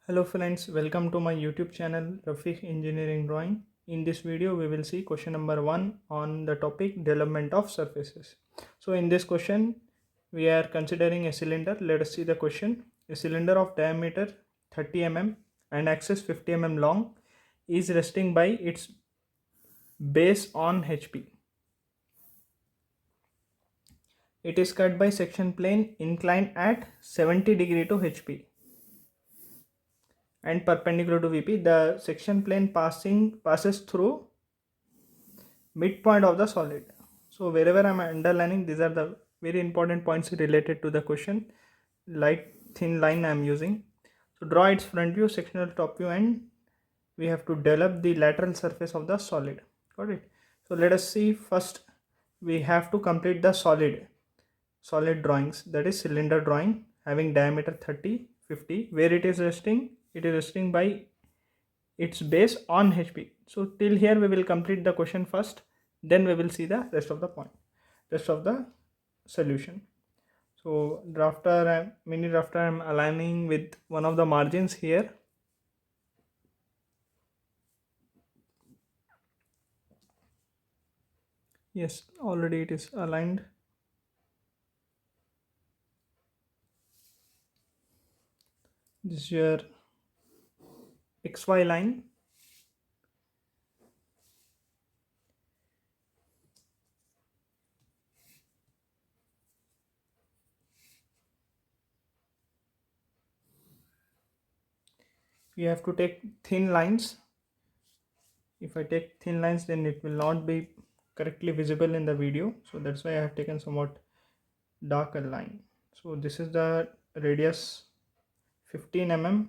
Hello friends, welcome to my YouTube channel Rafeeq Engineering Drawing. In this video we will see question number 1 on the topic development of surfaces. So in this question we are considering a cylinder. Let us see the question. A cylinder of diameter 30 mm and axis 50 mm long is resting by its base on HP. It is cut by section plane inclined at 70 degree to HP and perpendicular to VP. The section plane passes through midpoint of the solid. So wherever I am underlining, these are the very important points related to the question. Light thin line I am using. So draw its front view, sectional top view, and we have to develop the lateral surface of the solid. Got it? So let us see. First we have to complete the solid drawings, that is cylinder drawing having diameter 30, 50. Where it is resting by its base on HP. So till here we will complete the question first, then we will see the rest of the solution. So mini drafter I am aligning with one of the margins here. Yes, already it is aligned. This is your XY line. You have to take thin lines. If I take thin lines, then it will not be correctly visible in the video, so that's why I have taken somewhat darker line. So this is the radius 15 mm.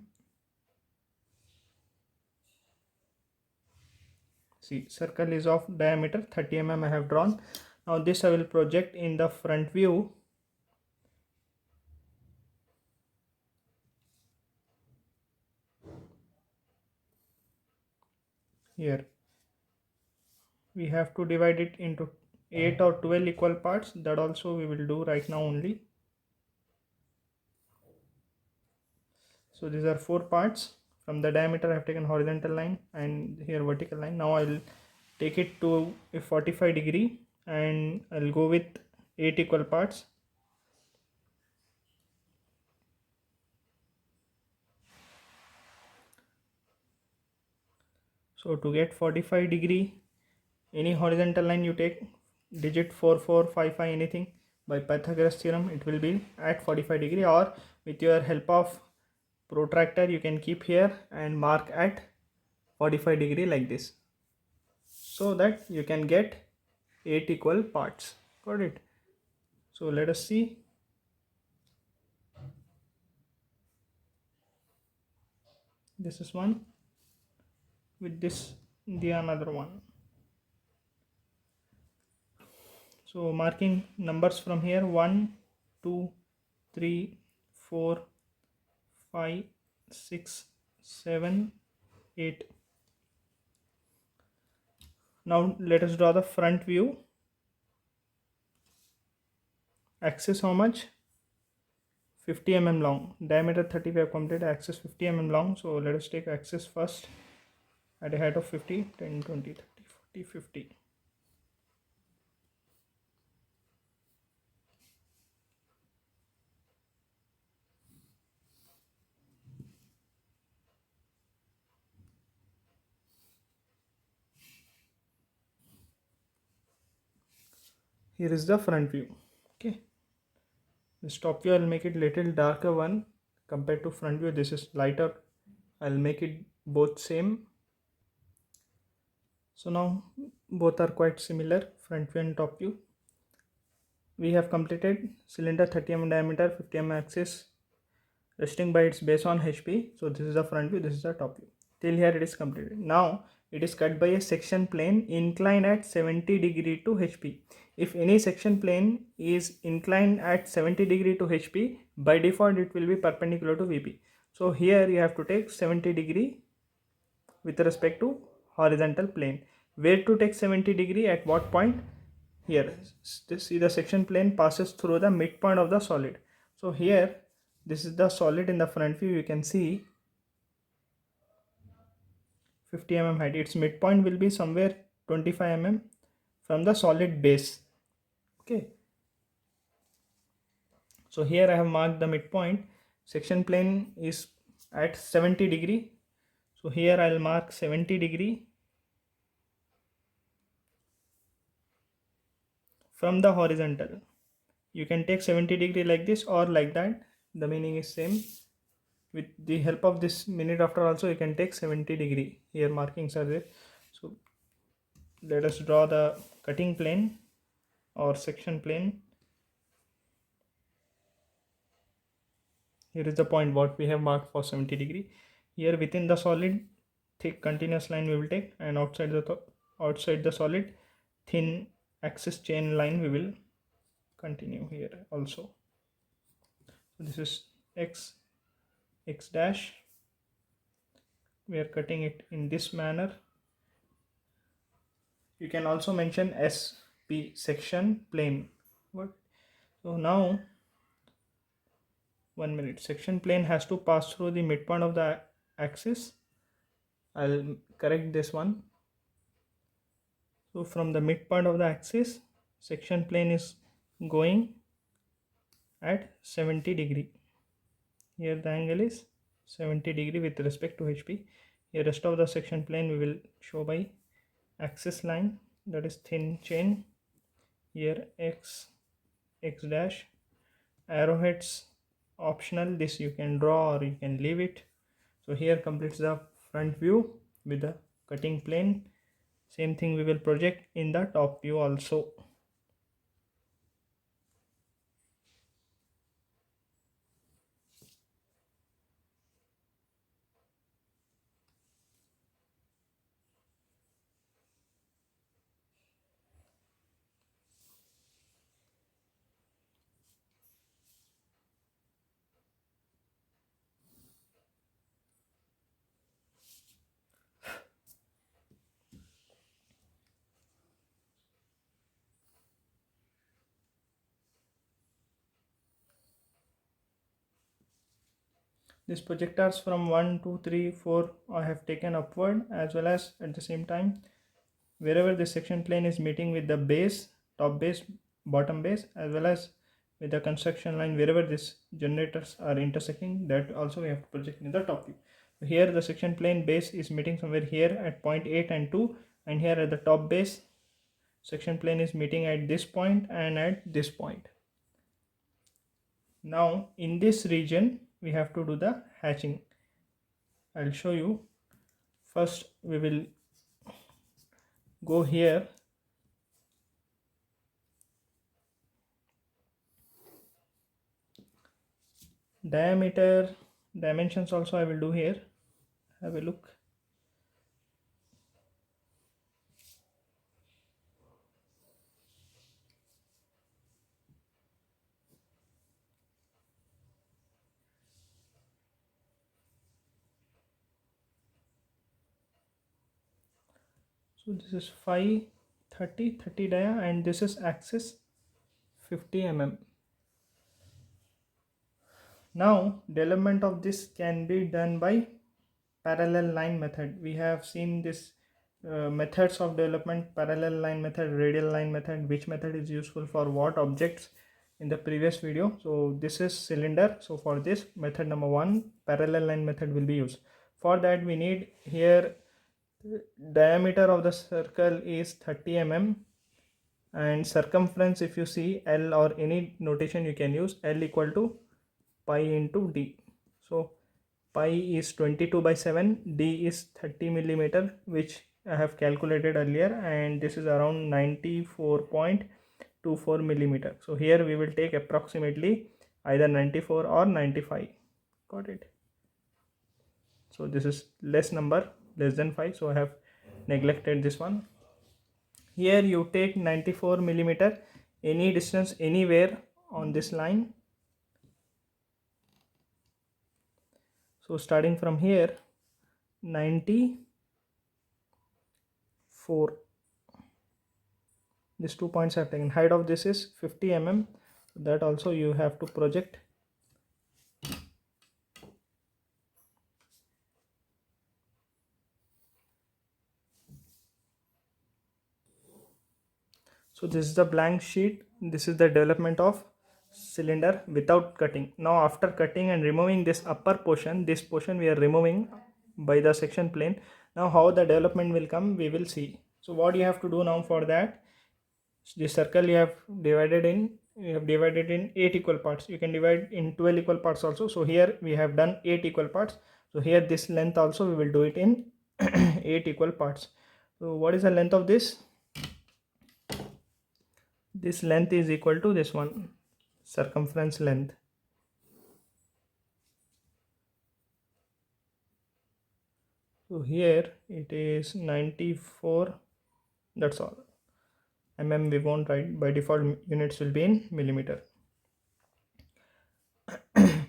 See, circle is of diameter 30 mm I have drawn. Now this I will project in the front view. Here we have to divide it into 8 or 12 equal parts. That also we will do right now only. So these are 4 parts. From the diameter I have taken horizontal line and here vertical line. Now I will take it to a 45 degree and I'll go with 8 equal parts. So to get 45 degree, any horizontal line you take digit 4, 4, 5, 5, anything, by Pythagoras theorem it will be at 45 degree, or with your help of protractor you can keep here and mark at 45 degree like this, so that you can get 8 equal parts. Got it? So let us see. This is one, with this the another one. So marking numbers from here: 1, 2, 3, 4, 5, 6, 7, 8. Now let us draw the front view. Axis how much? 50 mm long. Diameter 30 we have completed. Axis 50 mm long. So let us take axis first at a height of 50, 10, 20, 30, 40, 50. Here is the front view. Okay. This top view I will make it little darker one compared to front view. This is lighter. I will make it both same. So now both are quite similar, front view and top view. We have completed cylinder 30 mm diameter, 50 mm axis, resting by its base on HP. So this is the front view, this is the top view. Till here it is completed. Now it is cut by a section plane inclined at 70 degree to HP. If any section plane is inclined at 70 degree to HP, by default it will be perpendicular to VP. So here you have to take 70 degree with respect to horizontal plane. Where to take 70 degree, at what point? Here, see the section plane passes through the midpoint of the solid. So here, this is the solid in the front view. You can see 50 mm height. Its midpoint will be somewhere 25 mm from the solid base. Okay, so here I have marked the midpoint. Section plane is at 70 degree, so here I'll mark 70 degree from the horizontal. You can take 70 degree like this or like that, the meaning is same. With the help of this minute after also you can take 70 degree. Here markings are there. So let us draw the cutting plane or section plane. Here is the point what we have marked for 70 degree. Here within the solid thick continuous line we will take, and outside the solid thin axis chain line we will continue here also. So this is x dash. We are cutting it in this manner. You can also mention SP, section plane. What? So now 1 minute. Section plane has to pass through the midpoint of the axis. I'll correct this one. So from the midpoint of the axis, section plane is going at 70 degree. Here the angle is 70 degree with respect to HP. Here rest of the section plane we will show by axis line, that is thin chain. Here x dash, arrowheads optional, this you can draw or you can leave it. So here completes the front view with the cutting plane. Same thing we will project in the top view also. These projectors from 1, 2, 3, 4 I have taken upward, as well as at the same time wherever the section plane is meeting with the base, top base, bottom base, as well as with the construction line, wherever these generators are intersecting, that also we have to project in the top view. So here the section plane base is meeting somewhere here at point 8 and 2, and here at the top base section plane is meeting at this point and at this point. Now in this region we have to do the hatching. I'll show you. First we will go here, diameter dimensions also I will do here. Have a look. So this is 5, 30 dia, and this is axis 50 mm. Now development of this can be done by parallel line method. We have seen this methods of development: parallel line method, radial line method, which method is useful for what objects in the previous video. So this is cylinder. So for this method number 1, parallel line method will be used. For that we need here diameter of the circle is 30 mm, and circumference, if you see, L or any notation you can use, L equal to pi into D. So pi is 22/7, D is 30 millimeter, which I have calculated earlier, and this is around 94.24 millimeter. So here we will take approximately either 94 or 95. Got it? So this is less number, less than 5, so I have neglected this one. Here you take 94 millimeter, any distance anywhere on this line. So starting from here, 94, these 2 points I have taken. Height of this is 50 mm, that also you have to project. So this is the blank sheet. This is the development of cylinder without cutting. Now after cutting and removing this upper portion, this portion we are removing by the section plane. Now how the development will come, we will see. So what you have to do now for that, this circle you have divided in 8 equal parts. You can divide in 12 equal parts also. So here we have done 8 equal parts. So here this length also we will do it in 8 equal parts. So what is the length of this? This length is equal to this one, circumference length. So here it is 94, that's all. Mm we won't write, by default units will be in millimeter.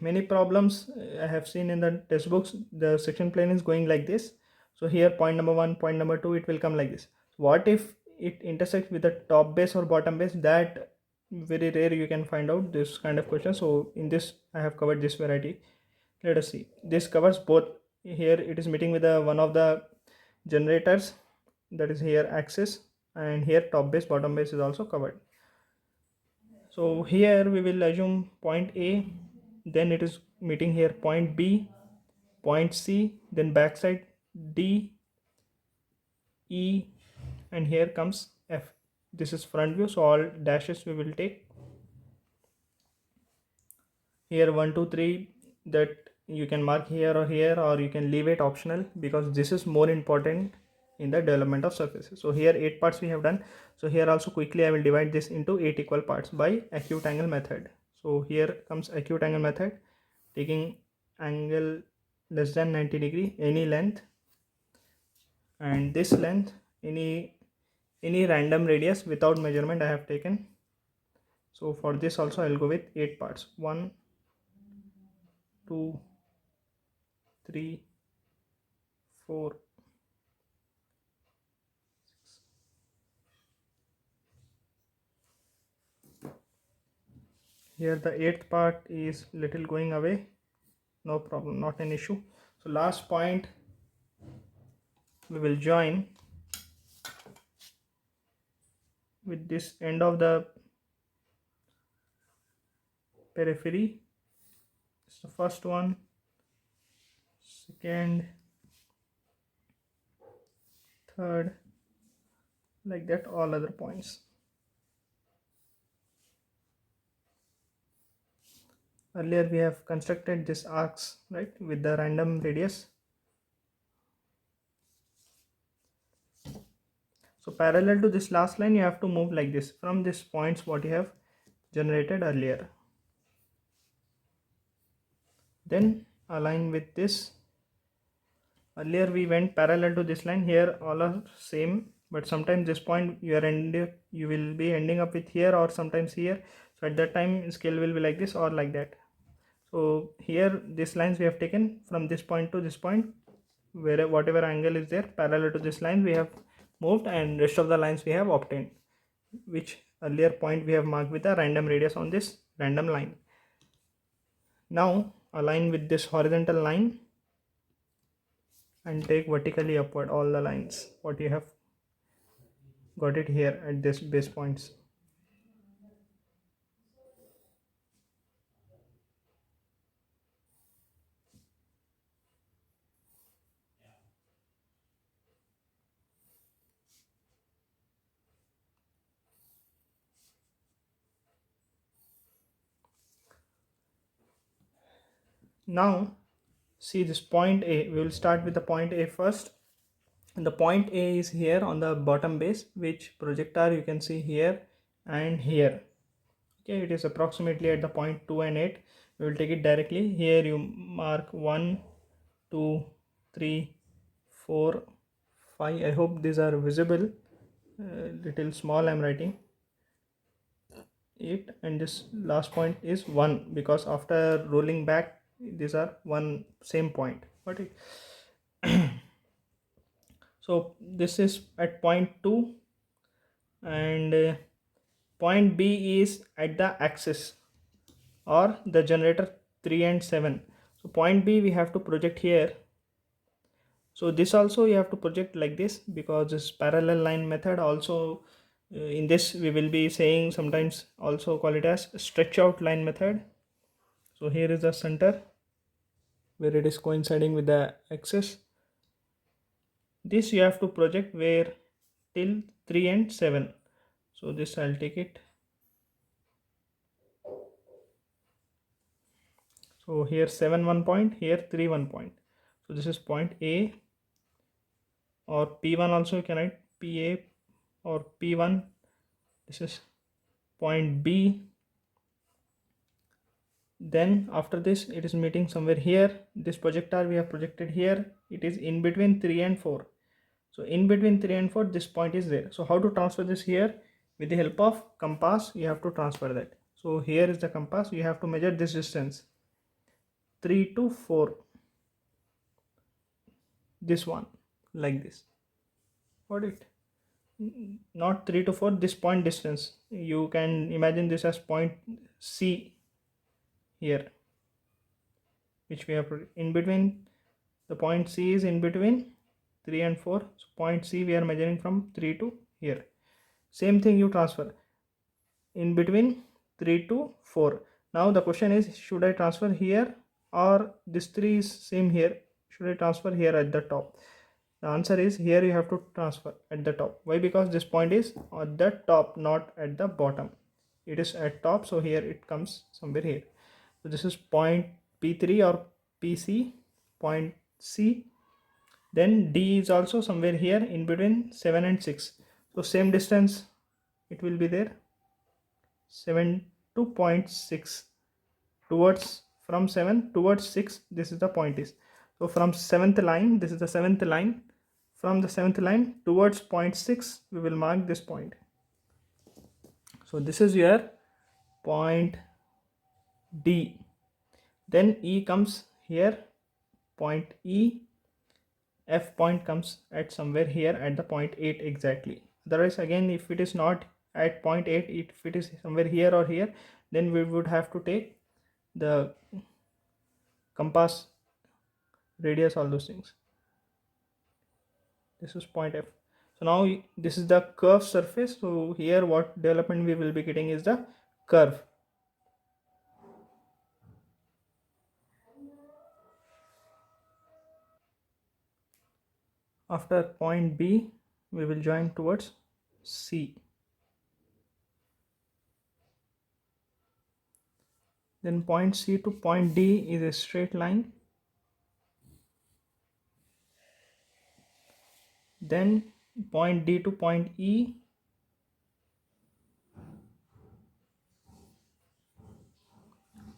Many problems I have seen in the textbooks, the section plane is going like this. So here point number 1, point number 2, it will come like this. What if it intersects with the top base or bottom base? That very rare you can find out this kind of question. So in this I have covered this variety. Let us see. This covers both. Here it is meeting with one of the generators, that is here axis, and here top base bottom base is also covered. So here we will assume point A, then it is meeting here point B, point C, then backside D, E, and here comes F. This is front view, so all dashes we will take. Here 1 2 3, that you can mark here, or you can leave it optional, because this is more important in the development of surfaces. So here 8 parts we have done. So here also quickly I will divide this into 8 equal parts by acute angle method. So here comes acute angle method, taking angle less than 90 degree, any length, and this length any random radius without measurement I have taken. So for this also I will go with 8 parts, 1 2 3 4 6. Here the 8th part is little going away, no problem, not an issue. So last point we will join with this end of the periphery. It's the first one, second, third, like that, all other points. Earlier we have constructed this arcs, right, with the random radius. So parallel to this last line you have to move like this from these points what you have generated earlier, then align with this. Earlier we went parallel to this line, here all are same, but sometimes this point you will be ending up with here or sometimes here. So at that time scale will be like this or like that. So here these lines we have taken from this point to this point, where whatever angle is there parallel to this line we have moved, and rest of the lines we have obtained, which earlier point we have marked with a random radius on this random line. Now align with this horizontal line and take vertically upward all the lines what you have got it here at this base points. Now see this point A, we will start with the point A first, and the point A is here on the bottom base, which projector you can see here and here. Okay, it is approximately at the point 2 and 8. We will take it directly. Here you mark 1 2 3 4 5. I hope these are visible. Little small I am writing it, and this last point is 1 because after rolling back these are one same point. But so this is at point 2, and point B is at the axis or the generator 3 and 7. So point B we have to project here. So this also you have to project like this, because this parallel line method also In this we will be saying, sometimes also call it as stretch out line method. So here is the center where it is coinciding with the axis. This you have to project where till 3 and 7. So this I'll take it. So here 7 1 point, here 3 1 point. So this is point A, or P1 also you can write PA or P1. This is point B. Then after this it is meeting somewhere here. This projector we have projected here. It is in between 3 and 4. So in between 3 and 4 this point is there. So how to transfer this here? With the help of compass you have to transfer that. So here is the compass. You have to measure this distance 3 to 4. This one like this. Got it? Not 3 to 4, this point distance. You can imagine this as point C here, which we have in between. The point C is in between 3 and 4. So point C we are measuring from 3 to here. Same thing you transfer in between 3 to 4. Now the question is, should I transfer here, or this 3 is same here? Should I transfer here at the top? The answer is here you have to transfer at the top. Why? Because this point is at the top, not at the bottom. It is at top, so here it comes somewhere here. So this is point P3 or PC, point C. Then D is also somewhere here in between 7 and 6. So same distance it will be there, 7 to 0.6 towards, from 7 towards 6. This is the point is. So from 7th line, this is the 7th line. From the 7th line towards 0.6 we will mark this point. So this is your point D. Then E comes here, point E. F point comes at somewhere here at the point 8 exactly. Otherwise again, if it is not at point 8, if it is somewhere here or here, then we would have to take the compass radius, all those things. This is point F. So now this is the curved surface. So here what development we will be getting is the curve. After point B we will join towards C. Then point C to point D is a straight line. Then point D to point E.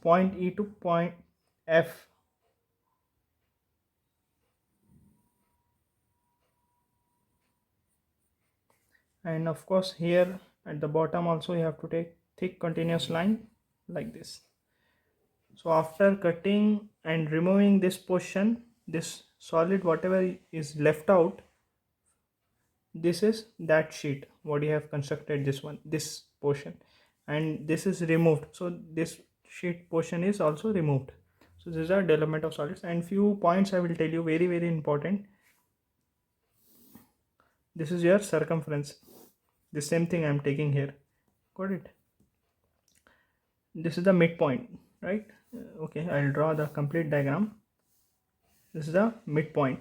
Point E to point F. And of course here at the bottom also you have to take thick continuous line like this. So after cutting and removing this portion, this solid whatever is left out, this is that sheet what you have constructed, this one, this portion, and this is removed. So this sheet portion is also removed. So this is our development of solids, and few points I will tell you, very very important. This is your circumference. The same thing I am taking here. Got it? This is the midpoint, right? Okay, I'll draw the complete diagram. This is the midpoint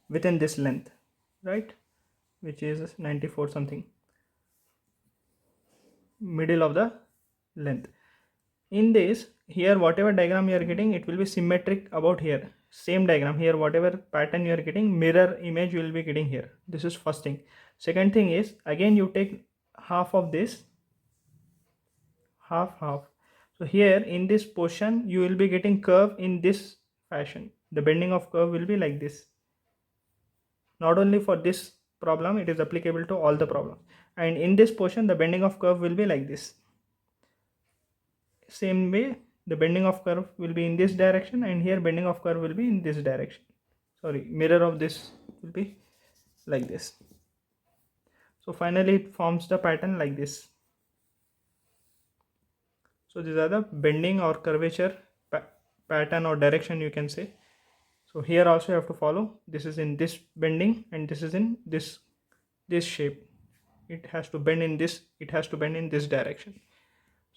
within this length, right, which is 94 something, middle of the length. In this, here whatever diagram you are getting, it will be symmetric about here. Same diagram here, whatever pattern you are getting, mirror image you will be getting here. This is first thing. Second thing is, again you take half of this, half. So here in this portion you will be getting curve in this fashion. The bending of curve will be like this. Not only for this problem, it is applicable to all the problems. And in this portion the bending of curve will be like this. Same way the bending of curve will be in this direction, and here bending of curve will be in this direction. Sorry, mirror of this will be like this. So finally it forms the pattern like this. So these are the bending or curvature pattern or direction you can say. So here also you have to follow. This is in this bending and this is in this shape. it has to bend in this direction.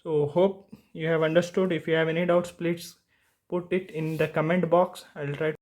So hope you have understood. If you have any doubts, please put it in the comment box. I'll try